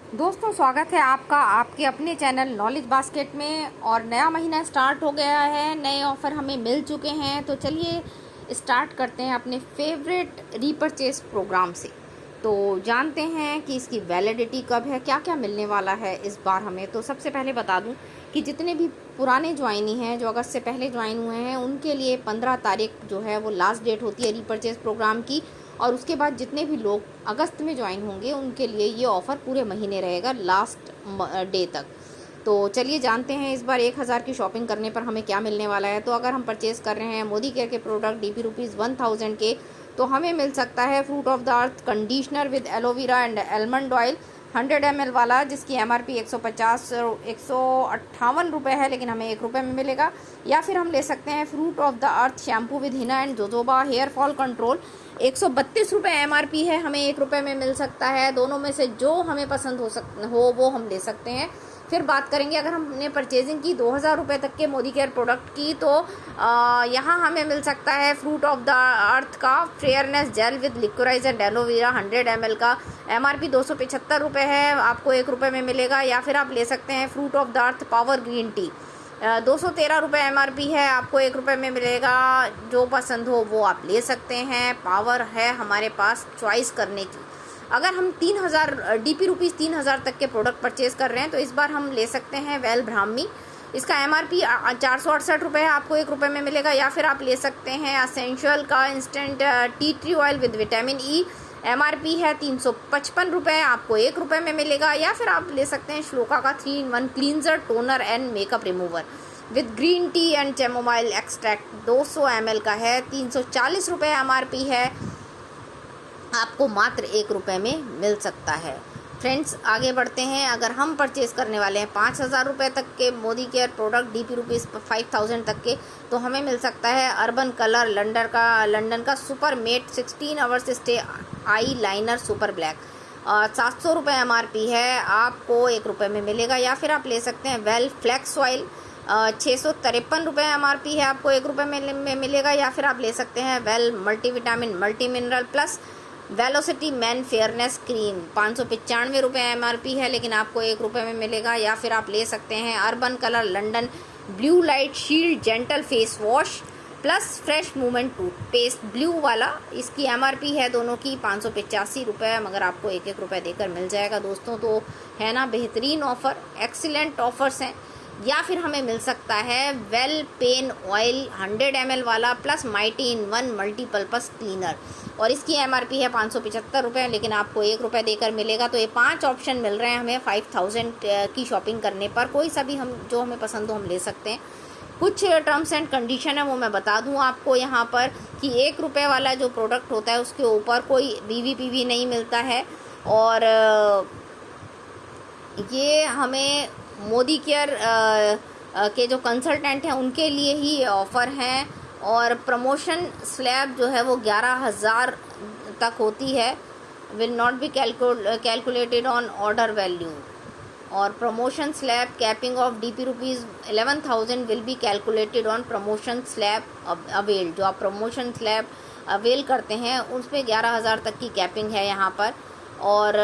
दोस्तों, स्वागत है आपका आपके अपने चैनल नॉलेज बास्केट में। और नया महीना स्टार्ट हो गया है, नए ऑफ़र हमें मिल चुके हैं। तो चलिए स्टार्ट करते हैं अपने फेवरेट रीपरचेस प्रोग्राम से। तो जानते हैं कि इसकी वैलिडिटी कब है, क्या क्या मिलने वाला है इस बार हमें। तो सबसे पहले बता दूं कि जितने भी पुराने ज्वाइनी हैं, जो अगस्त से पहले ज्वाइन हुए हैं, उनके लिए 15 तारीख जो है वो लास्ट डेट होती है रीपरचेस प्रोग्राम की। और उसके बाद जितने भी लोग अगस्त में ज्वाइन होंगे उनके लिए ये ऑफ़र पूरे महीने रहेगा, लास्ट डे तक। तो चलिए जानते हैं इस बार 1000 की शॉपिंग करने पर हमें क्या मिलने वाला है। तो अगर हम परचेज़ कर रहे हैं मोदी केयर के प्रोडक्ट DP ₹1000 के, तो हमें मिल सकता है fruit of the earth conditioner with aloe vera and almond oil 100 ml वाला, जिसकी MRP 158 है, लेकिन हमें ₹1 में मिलेगा। या फिर हम ले सकते हैं fruit of the earth shampoo with henna and jojoba hair fall control, ₹132 MRP है, हमें ₹1 में मिल सकता है। दोनों में से जो हमें पसंद हो वो हम ले सकते हैं। फिर बात करेंगे अगर हमने परचेजिंग की ₹2000 तक के मोदी केयर प्रोडक्ट की, तो यहाँ हमें मिल सकता है फ्रूट ऑफ द अर्थ का fairness gel with liquorice and aloe vera 100 ml का MRP ₹275 है, आपको ₹1 में मिलेगा। या फिर आप ले सकते हैं fruit of the earth power green tea, ₹213 MRP है, आपको ₹1 में मिलेगा। जो पसंद हो वो आप ले सकते हैं, पावर है हमारे पास चॉइस करने की। अगर हम 3000 DP ₹3000 तक के प्रोडक्ट परचेज़ कर रहे हैं, तो इस बार हम ले सकते हैं वेल ब्राह्मी, इसका MRP ₹468 है, आपको ₹1 में मिलेगा। या फिर आप ले सकते हैं असेंशियल का instant tea tree oil with vitamin E, MRP है ₹355, आपको ₹1 में मिलेगा। या फिर आप ले सकते हैं श्लोका का 3-in-1 cleanser, toner and makeup remover with green tea and chamomile extract, 200 ml का है, ₹340 MRP है, आपको मात्र ₹1 में मिल सकता है। फ्रेंड्स, आगे बढ़ते हैं। अगर हम परचेज़ करने वाले हैं ₹5000 तक के मोदी केयर प्रोडक्ट DP ₹5000 तक के, तो हमें मिल सकता है अर्बन कलर लंदन का super matte 16 hours stay eye liner super black, ₹700 MRP है, आपको ₹1 में मिलेगा। या फिर आप ले सकते हैं वेल फ्लैक्स ऑयल, ₹653 MRP है, आपको ₹1 में मिलेगा। या फिर आप ले सकते हैं well multivitamin multi mineral plus velocity man fairness cream, ₹595 MRP है, लेकिन आपको ₹1 में मिलेगा। या फिर आप ले सकते हैं urban colour London blue light shield gentle face wash plus fresh movement toothpaste blue वाला, इसकी MRP है दोनों की ₹585, मगर आपको ₹1 देकर मिल जाएगा। दोस्तों, तो है ना बेहतरीन ऑफ़र, एक्सीलेंट ऑफ़र्स हैं। या फिर हमें मिल सकता है वेल पेन ऑयल 100 ml वाला प्लस माइटी इन 1 मल्टीपर्पज़ क्लीनर, और इसकी MRP है ₹575, लेकिन आपको ₹1 देकर मिलेगा। तो ये 5 ऑप्शन मिल रहे हैं हमें 5000 की शॉपिंग करने पर। कोई सा भी हम जो हमें पसंद हो हम ले सकते हैं। कुछ टर्म्स एंड कंडीशन है वो मैं बता दूं आपको यहाँ पर, कि ₹1 वाला जो प्रोडक्ट होता है उसके ऊपर कोई BVPV नहीं मिलता है। और ये हमें मोदी केयर के जो कंसल्टेंट हैं उनके लिए ही ऑफ़र हैं। और प्रमोशन स्लैब जो है वो 11000 तक होती है, will not be calculated on order value. और promotion slab capping of DP ₹11,000 will be calculated on promotion slab avail. जो आप प्रमोशन स्लैब अवेल करते हैं उसमें 11000 तक की कैपिंग है यहाँ पर। और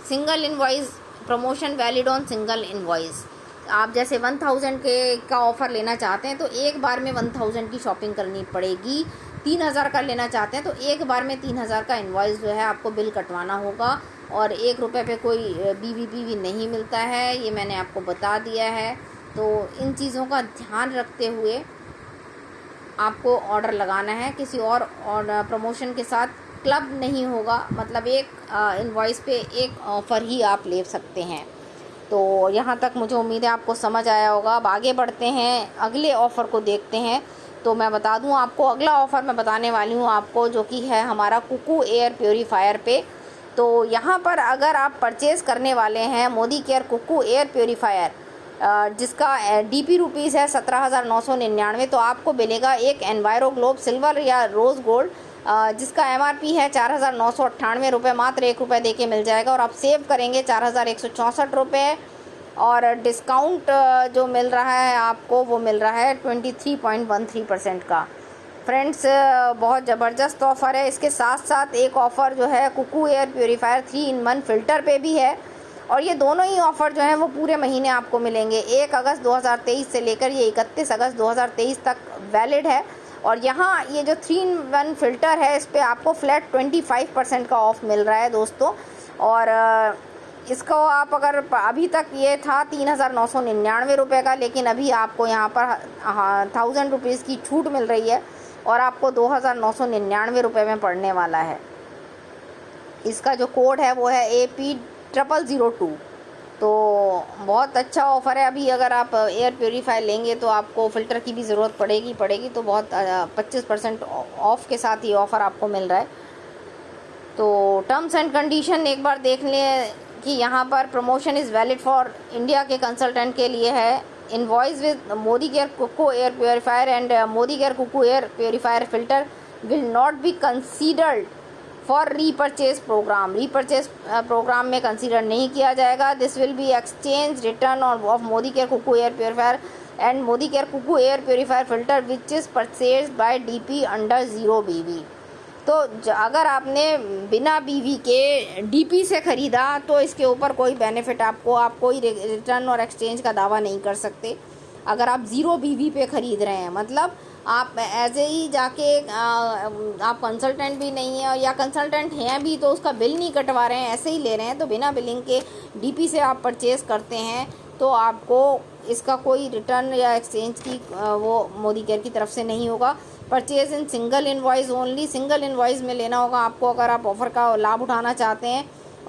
single invoice promotion valid on single invoice, आप जैसे 1000 के का ऑफ़र लेना चाहते हैं तो एक बार में 1000 की शॉपिंग करनी पड़ेगी। 3000 का लेना चाहते हैं तो एक बार में 3000 का इनवॉइस जो है आपको बिल कटवाना होगा। और ₹1 पे कोई BVPV नहीं मिलता है, ये मैंने आपको बता दिया है। तो इन चीज़ों का ध्यान रखते हुए आपको ऑर्डर लगाना है। किसी और प्रमोशन के साथ क्लब नहीं होगा, मतलब एक इनवॉइस पे एक ऑफ़र ही आप ले सकते हैं। तो यहाँ तक मुझे उम्मीद है आपको समझ आया होगा। अब आगे बढ़ते हैं, अगले ऑफ़र को देखते हैं। तो मैं बता दूँ आपको, अगला ऑफ़र मैं बताने वाली हूँ आपको, जो कि है हमारा कुकू एयर प्योरीफायर पे। तो यहाँ पर अगर आप परचेज़ करने वाले हैं Modi care cuckoo air purifier, जिसका DP है 17,999, तो आपको मिलेगा एक एनवायरो ग्लोब सिल्वर या रोज़ गोल्ड, जिसका MRP है ₹4998, मात्र ₹1 दे के मिल जाएगा। और आप सेव करेंगे ₹4164। और डिस्काउंट जो मिल रहा है आपको वो मिल रहा है 23.13% का। फ्रेंड्स बहुत ज़बरदस्त ऑफ़र है। इसके साथ साथ एक ऑफ़र जो है Kuku air purifier 3-in-1 filter पे भी है, और ये दोनों ही ऑफ़र जो हैं वो पूरे महीने आपको मिलेंगे। 1 अगस्त 2023 से लेकर ये 31 अगस्त 2023 तक वैलिड है। और यहाँ ये जो 3-in-1 फ़िल्टर है, इस पर आपको फ्लैट 25% का ऑफ़ मिल रहा है दोस्तों। और इसको आप अगर अभी तक ये था 3,999 रुपये का, लेकिन अभी आपको यहाँ पर 1000 रुपीज़ की छूट मिल रही है और आपको 2,999 रुपये में पड़ने वाला है। इसका जो कोड है वो है AP0002। तो बहुत अच्छा ऑफ़र है। अभी अगर आप एयर प्योरीफायर लेंगे तो आपको फ़िल्टर की भी ज़रूरत पड़ेगी, तो बहुत 25% ऑफ़ के साथ ये ऑफ़र आपको मिल रहा है। तो टर्म्स एंड कंडीशन एक बार देख लें कि यहाँ पर promotion is valid for India के कंसल्टेंट के लिए है। Invoice with Modi care cuckoo air purifier and Modi care cuckoo air purifier filter will not be considered for repurchase program. Repurchase program में कंसीडर नहीं किया जाएगा। This will be exchange return of Modi care cuckoo air purifier and Modi care cuckoo air purifier filter which is purchase by DP under 0 BV। तो अगर आपने बिना BV के DP से ख़रीदा तो इसके ऊपर कोई बेनिफिट आप कोई रिटर्न और एक्सचेंज का दावा नहीं कर सकते। अगर आप 0 BV पे ख़रीद रहे हैं, मतलब आप ऐसे ही जाके आप कंसल्टेंट भी नहीं है या कंसल्टेंट हैं भी तो उसका बिल नहीं कटवा रहे हैं, ऐसे ही ले रहे हैं, तो बिना बिलिंग के DP से आप परचेज़ करते हैं तो आपको इसका कोई रिटर्न या एक्सचेंज की वो मोदी केयर की तरफ से नहीं होगा। Purchase in single invoice only, single invoice में लेना होगा आपको अगर आप ऑफ़र का लाभ उठाना चाहते हैं।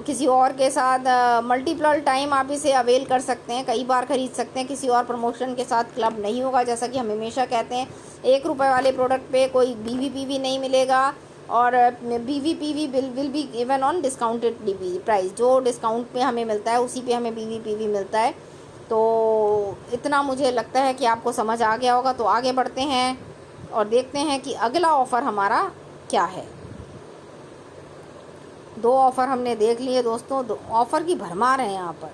किसी और के साथ मल्टीपल टाइम आप इसे अवेल कर सकते हैं, कई बार ख़रीद सकते हैं। किसी और प्रमोशन के साथ क्लब नहीं होगा। जैसा कि हम हमेशा कहते हैं, 1 रुपये वाले प्रोडक्ट पे कोई BV PV नहीं मिलेगा, और BV PV will be given on discounted DP price. जो डिस्काउंट पे हमें मिलता है उसी पे हमें BV PV मिलता है। तो इतना मुझे लगता है कि आपको समझ आ गया होगा। तो आगे बढ़ते हैं और देखते हैं कि अगला ऑफ़र हमारा क्या है। 2 ऑफ़र हमने देख लिए दोस्तों, 2 ऑफ़र की भरमार है यहाँ पर।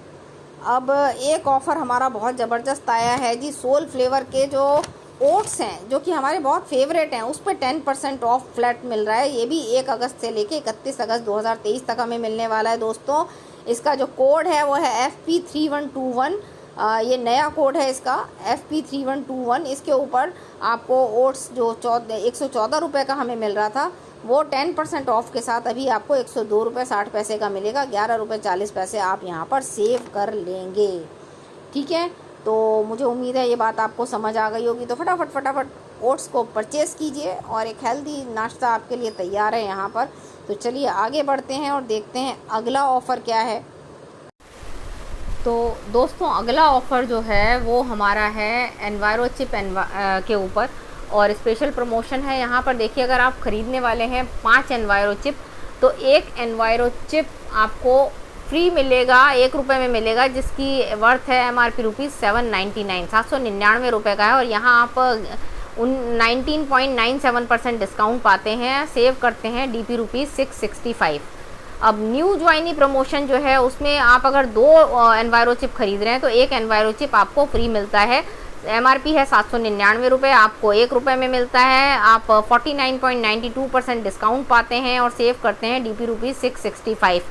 अब एक ऑफ़र हमारा बहुत ज़बरदस्त आया है जी। सोल फ्लेवर के जो ओट्स हैं, जो कि हमारे बहुत फेवरेट हैं, उस पर 10% ऑफ फ्लैट मिल रहा है। ये भी 1 अगस्त से लेके 31 अगस्त 2023 तक हमें मिलने वाला है दोस्तों। इसका जो कोड है वो है FP3121। ये नया कोड है इसका, FP3121। इसके ऊपर आपको ओट्स जो 114 रुपये का हमें मिल रहा था, वो 10% ऑफ के साथ अभी आपको 102 रुपये 60 पैसे का मिलेगा। 11 रुपये 40 पैसे आप यहाँ पर सेव कर लेंगे। ठीक है, तो मुझे उम्मीद है ये बात आपको समझ आ गई होगी। तो फटाफट ओट्स को परचेज़ कीजिए और एक हेल्दी नाश्ता आपके लिए तैयार है यहाँ पर। तो चलिए आगे बढ़ते हैं और देखते हैं अगला ऑफ़र क्या है। तो दोस्तों अगला ऑफ़र जो है वो हमारा है एनवायरो चिप के ऊपर, और स्पेशल प्रमोशन है यहाँ पर। देखिए, अगर आप ख़रीदने वाले हैं 5 एनवायरो चिप, तो 1 एनवायरो चिप आपको फ्री मिलेगा, 1 रुपये में मिलेगा, जिसकी वर्थ है MRP रुपीज़ 799, 799 रुपये का है। और यहाँ आप 19.97% डिस्काउंट पाते हैं, सेव करते हैं DP रुपीज़ 665। अब न्यू ज्वाइनी प्रमोशन जो है उसमें आप अगर 2 एनवायरो चिप खरीद रहे हैं तो 1 एनवायरो चिप आपको फ्री मिलता है। MRP है 799 रुपये, आपको 1 रुपये में मिलता है। आप 49.92% डिस्काउंट पाते हैं और सेव करते हैं DP रुपीज़ 665।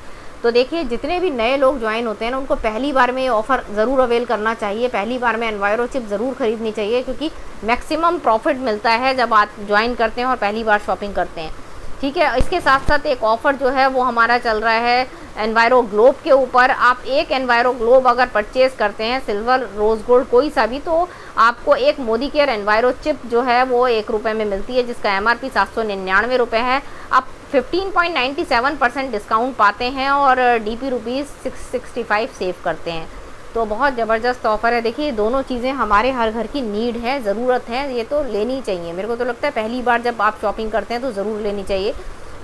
तो देखिए, जितने भी नए लोग ज्वाइन होते हैं ना, उनको पहली बार में ये ऑफ़र ज़रूर अवेल करना चाहिए। पहली बार में एनवायरो चिप ज़रूर ख़रीदनी चाहिए, क्योंकि मैक्सिमम प्रॉफिट मिलता है जब आप ज्वाइन करते हैं और पहली बार शॉपिंग करते हैं। ठीक है, इसके साथ साथ एक ऑफ़र जो है वो हमारा चल रहा है एनवायरो ग्लोब के ऊपर। आप 1 एनवायरो ग्लोब अगर परचेज़ करते हैं, सिल्वर, रोज़ गोल्ड, कोई सा भी, तो आपको एक मोदी केयर एनवायरो चिप जो है वो 1 रुपये में मिलती है, जिसका MRP 799 रुपये है। आप 15.97% डिस्काउंट पाते हैं और DP रुपीज़ 665 सेव करते हैं। तो बहुत ज़बरदस्त ऑफ़र है। देखिए, दोनों चीज़ें हमारे हर घर की नीड है, ज़रूरत है, ये तो लेनी चाहिए। मेरे को तो लगता है पहली बार जब आप शॉपिंग करते हैं तो ज़रूर लेनी चाहिए।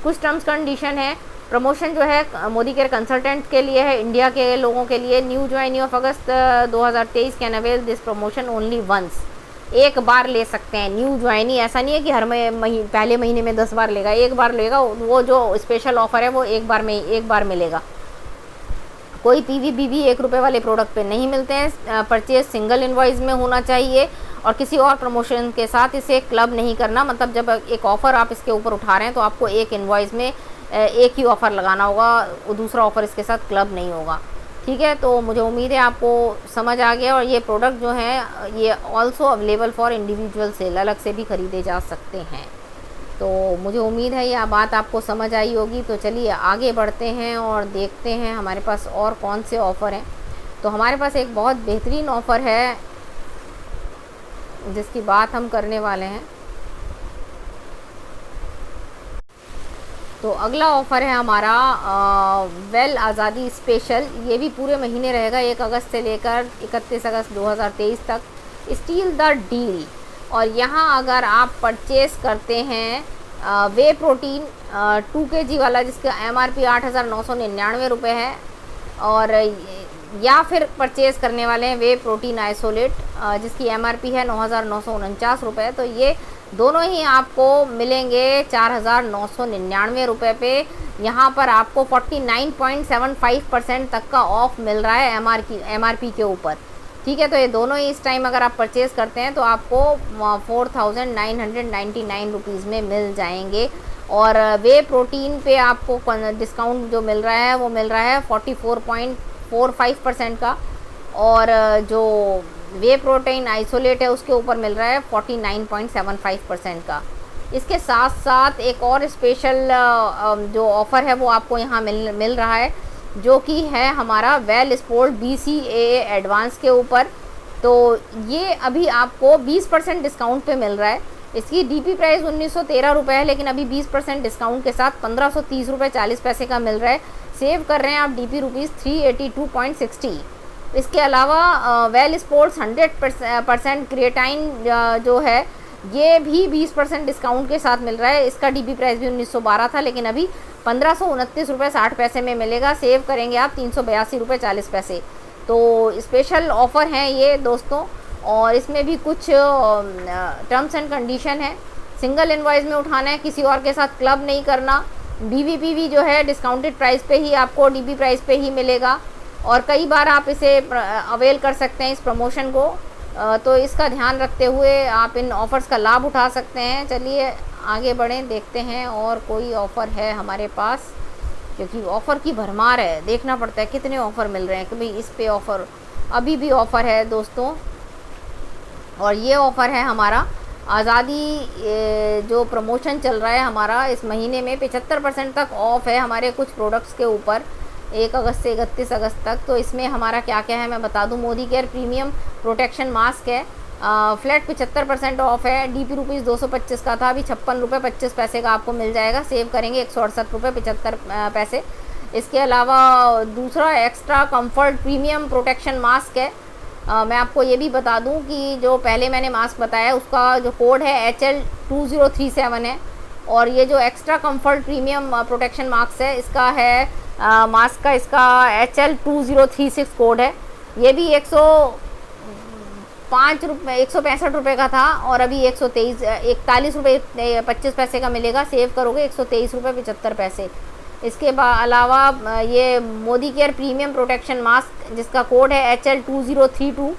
कुछ टर्म्स कंडीशन है। प्रमोशन जो है मोदी केयर कंसल्टेंट के लिए है, इंडिया के लोगों के लिए। New joinee of August 2023 can avail this promotion only once. एक बार ले सकते हैं न्यू ज्वाइनी, ऐसा नहीं है कि हर पहले महीने में 10 बार लेगा, एक बार लेगा। वो जो स्पेशल ऑफ़र है वो एक बार मिलेगा। कोई PV BV 1 रुपये वाले प्रोडक्ट पे नहीं मिलते हैं। परचेज सिंगल इनवॉइस में होना चाहिए और किसी और प्रमोशन के साथ इसे क्लब नहीं करना। मतलब जब एक ऑफ़र आप इसके ऊपर उठा रहे हैं तो आपको एक इनवॉइस में एक ही ऑफ़र लगाना होगा, वो दूसरा ऑफ़र इसके साथ क्लब नहीं होगा। ठीक है, तो मुझे उम्मीद है आपको समझ आ गया। और ये प्रोडक्ट जो हैं ये also available for individual sale, अलग से भी ख़रीदे जा सकते हैं। तो मुझे उम्मीद है यह बात आपको समझ आई होगी। तो चलिए आगे बढ़ते हैं और देखते हैं हमारे पास और कौन से ऑफ़र हैं। तो हमारे पास एक बहुत बेहतरीन ऑफ़र है जिसकी बात हम करने वाले हैं। तो अगला ऑफ़र है हमारा वेल आज़ादी स्पेशल। ये भी पूरे महीने रहेगा, 1 अगस्त से लेकर 31 अगस्त 2023 तक। Steel the deal. और यहाँ अगर आप परचेज़ करते हैं वे प्रोटीन 2 kg वाला, जिसका MRP 8,999 रुपये है, और या फिर परचेज़ करने वाले हैं वे प्रोटीन आइसोलेट जिसकी MRP है 9,949 रुपये, तो ये दोनों ही आपको मिलेंगे 4,999 रुपये पे। यहाँ पर आपको 49.75% तक का ऑफ़ मिल रहा है MRP के ऊपर। ठीक है, तो ये दोनों ही इस टाइम अगर आप परचेज़ करते हैं तो आपको 4,999 रुपीज़ में मिल जाएंगे। और वे प्रोटीन पे आपको डिस्काउंट जो मिल रहा है वो मिल रहा है 44.45% का, और जो वे प्रोटीन आइसोलेट है उसके ऊपर मिल रहा है 49.75% का। इसके साथ साथ एक और स्पेशल जो ऑफ़र है वो आपको यहाँ मिल रहा है, जो कि है हमारा वेल स्पोर्ट BCAA एडवांस के ऊपर। तो ये अभी आपको 20% डिस्काउंट पे मिल रहा है। इसकी DP प्राइस 1,913 रुपये है, लेकिन अभी 20% डिस्काउंट के साथ 1,530 रुपये 40 पैसे का मिल रहा है। सेव कर रहे हैं आप DP रुपीज़ 382.60। इसके अलावा वेल स्पोर्ट्स 100% क्रिएटाइन जो है ये भी 20% डिस्काउंट के साथ मिल रहा है। इसका DP प्राइस भी 1,912 था, लेकिन अभी 1,529 रुपये 60 पैसे में मिलेगा। सेव करेंगे आप 382 रुपये 40 पैसे। तो स्पेशल ऑफ़र हैं ये दोस्तों, और इसमें भी कुछ टर्म्स एंड कंडीशन है। सिंगल इनवॉइस में उठाना है, किसी और के साथ क्लब नहीं करना। BVPV जो है डिस्काउंटेड प्राइस पे ही आपको DP प्राइस पे ही मिलेगा, और कई बार आप इसे अवेल कर सकते हैं इस प्रमोशन को। तो इसका ध्यान रखते हुए आप इन ऑफ़र्स का लाभ उठा सकते हैं। चलिए आगे बढ़ें, देखते हैं और कोई ऑफ़र है हमारे पास, क्योंकि ऑफ़र की भरमार है। देखना पड़ता है कितने ऑफ़र मिल रहे हैं कि भाई इस पे ऑफ़र, अभी भी ऑफ़र है दोस्तों। और ये ऑफ़र है हमारा आज़ादी जो प्रमोशन चल रहा है हमारा इस महीने में 75% तक ऑफ़ है हमारे कुछ प्रोडक्ट्स के ऊपर, 1 अगस्त से 31 अगस्त तक। तो इसमें हमारा क्या क्या है मैं बता दूं। Modi care premium protection mask है, फ्लैट 75% ऑफ है। DP रुपीज़ 225 का था, अभी 56 रुपये 25 पैसे का आपको मिल जाएगा। सेव करेंगे 168 रुपये 75 पैसे। इसके अलावा दूसरा extra comfort premium protection mask है। मैं आपको ये भी बता दूं कि जो पहले मैंने मास्क बताया उसका जो कोड है HL2037 है, और ये जो extra comfort premium protection mask है इसका है मास्क का इसका HL2036 कोड है। ये भी 165 रुपये का था, और अभी 41 रुपये 25 पैसे का मिलेगा। सेव करोगे 123 रुपये 75 पैसे। इसके अलावा ये Modi care premium protection mask जिसका कोड है HL2032,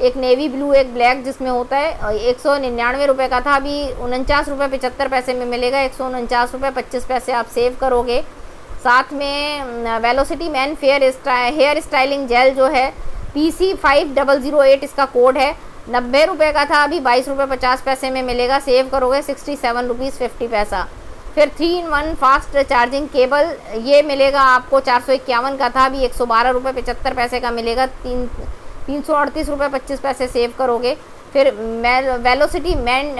एक नेवी ब्लू एक ब्लैक जिसमें होता है, 199 रुपये का था, अभी 49 रुपये 75 पैसे में मिलेगा। 149 रुपये 25 पैसे आप सेव करोगे। साथ में velocity man hair styling gel जो है PC5008 इसका कोड है, 90 रुपये का था, अभी 22 रुपये 50 पैसे में मिलेगा। सेव करोगे 67 रुपीज़ 50 पैसा। फिर 3-in-1 फास्ट चार्जिंग केबल ये मिलेगा आपको 451 का था, अभी 112 रुपये 75 पैसे का मिलेगा। 338 रुपये 25 पैसे सेव करोगे। फिर वेलोसिटी मैन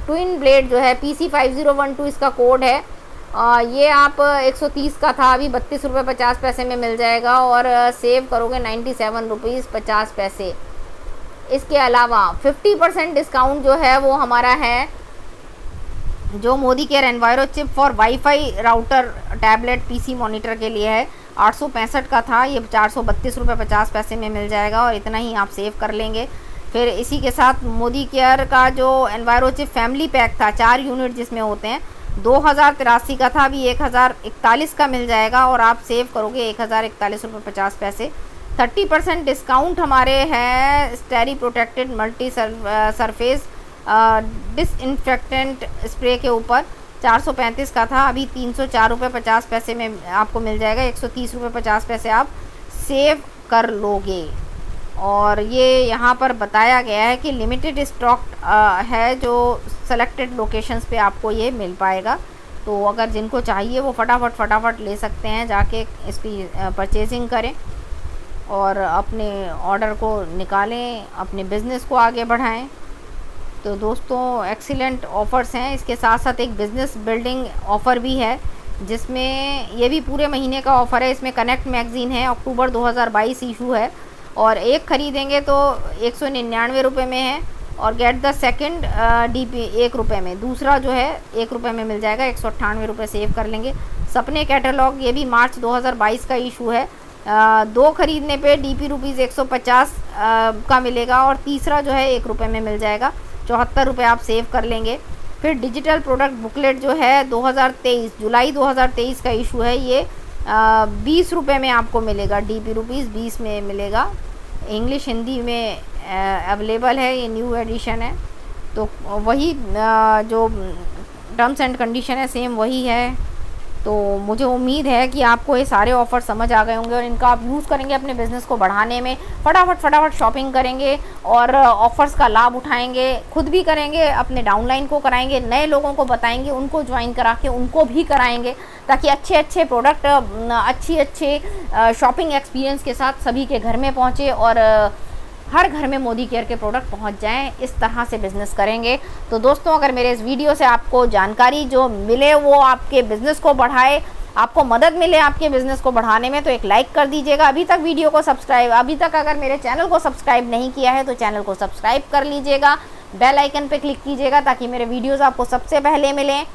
ट्विन ब्लेड जो है PC5012 इसका कोड है, ये आप 130 का था, अभी 32 रुपये 50 पैसे में मिल जाएगा, और सेव करोगे 97 रुपीज़ 50 पैसे। इसके अलावा 50% डिस्काउंट जो है वो हमारा है जो Modi care enviro chip for wifi router tablet PC monitor के लिए है। 865 का था, ये 432 रुपये 50 पैसे में मिल जाएगा, और इतना ही आप सेव कर लेंगे। फिर इसी के साथ मोदी केयर का जो एनवायरो चिप फैमिली पैक था 4 यूनिट जिसमें होते हैं, 2083 का था, अभी 1041 का मिल जाएगा, और आप सेव करोगे 1041 रुपये 50 पैसे। 30% डिस्काउंट हमारे है स्टेरी protected multi surface disinfectant spray के ऊपर। 435 का था, अभी 304 रुपये 50 पैसे में आपको मिल जाएगा। 130 रुपये 50 पैसे आप सेव कर लोगे। और ये यहाँ पर बताया गया है कि लिमिटेड स्टॉक है, जो सेलेक्टेड लोकेशंस पे आपको ये मिल पाएगा। तो अगर जिनको चाहिए वो फटाफट ले सकते हैं, जाके इसकी परचेजिंग करें और अपने ऑर्डर को निकालें, अपने बिज़नेस को आगे बढ़ाएं। तो दोस्तों एक्सीलेंट ऑफ़र्स हैं। इसके साथ साथ एक बिज़नेस बिल्डिंग ऑफ़र भी है, जिसमें ये भी पूरे महीने का ऑफ़र है। इसमें कनेक्ट मैगज़ीन है, अक्टूबर 2022 इशू है, और एक ख़रीदेंगे तो 199 रुपये में है, और गेट द सेकंड DP 1 रुपये में, दूसरा जो है 1 रुपये में मिल जाएगा। 198 रुपये सेव कर लेंगे। सपने कैटलॉग, ये भी मार्च 2022 का इशू है। 2 खरीदने पे DP रुपीज़ 150 का मिलेगा, और तीसरा जो है 1 रुपये में मिल जाएगा। 74 रुपये आप सेव कर लेंगे। फिर डिजिटल प्रोडक्ट बुकलेट जो है 2023 जुलाई 2023 का इशू है, ये 20 रुपये में आपको मिलेगा। DP रुपीज़ 20 में मिलेगा। इंग्लिश हिंदी में अवेलेबल है, ये न्यू एडिशन है। तो वही जो टर्म्स एंड कंडीशन है सेम वही है। तो मुझे उम्मीद है कि आपको ये सारे ऑफ़र समझ आ गए होंगे, और इनका आप यूज़ करेंगे अपने बिज़नेस को बढ़ाने में। फटाफट शॉपिंग करेंगे और ऑफ़र्स का लाभ उठाएंगे, खुद भी करेंगे, अपने डाउनलाइन को कराएंगे, नए लोगों को बताएंगे, उनको ज्वाइन करा के उनको भी कराएंगे, ताकि अच्छे प्रोडक्ट अच्छे शॉपिंग एक्सपीरियंस के साथ सभी के घर में पहुँचे और हर घर में मोदी केयर के प्रोडक्ट पहुंच जाएं। इस तरह से बिज़नेस करेंगे। तो दोस्तों अगर मेरे इस वीडियो से आपको जानकारी जो मिले वो आपके बिज़नेस को बढ़ाए, आपको मदद मिले आपके बिज़नेस को बढ़ाने में, तो एक लाइक कर दीजिएगा। अभी तक अगर मेरे चैनल को सब्सक्राइब नहीं किया है तो चैनल को सब्सक्राइब कर लीजिएगा। बेल आइकन पर क्लिक कीजिएगा ताकि मेरे वीडियोज़ आपको सबसे पहले मिलें।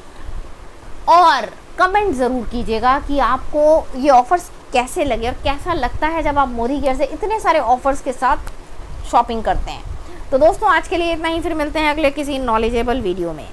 और कमेंट ज़रूर कीजिएगा कि आपको ये ऑफ़र्स कैसे लगे और कैसा लगता है जब आप मोदी केयर से इतने सारे ऑफ़र्स के साथ शॉपिंग करते हैं। तो दोस्तों आज के लिए इतना ही, फिर मिलते हैं अगले किसी नॉलेजेबल वीडियो में।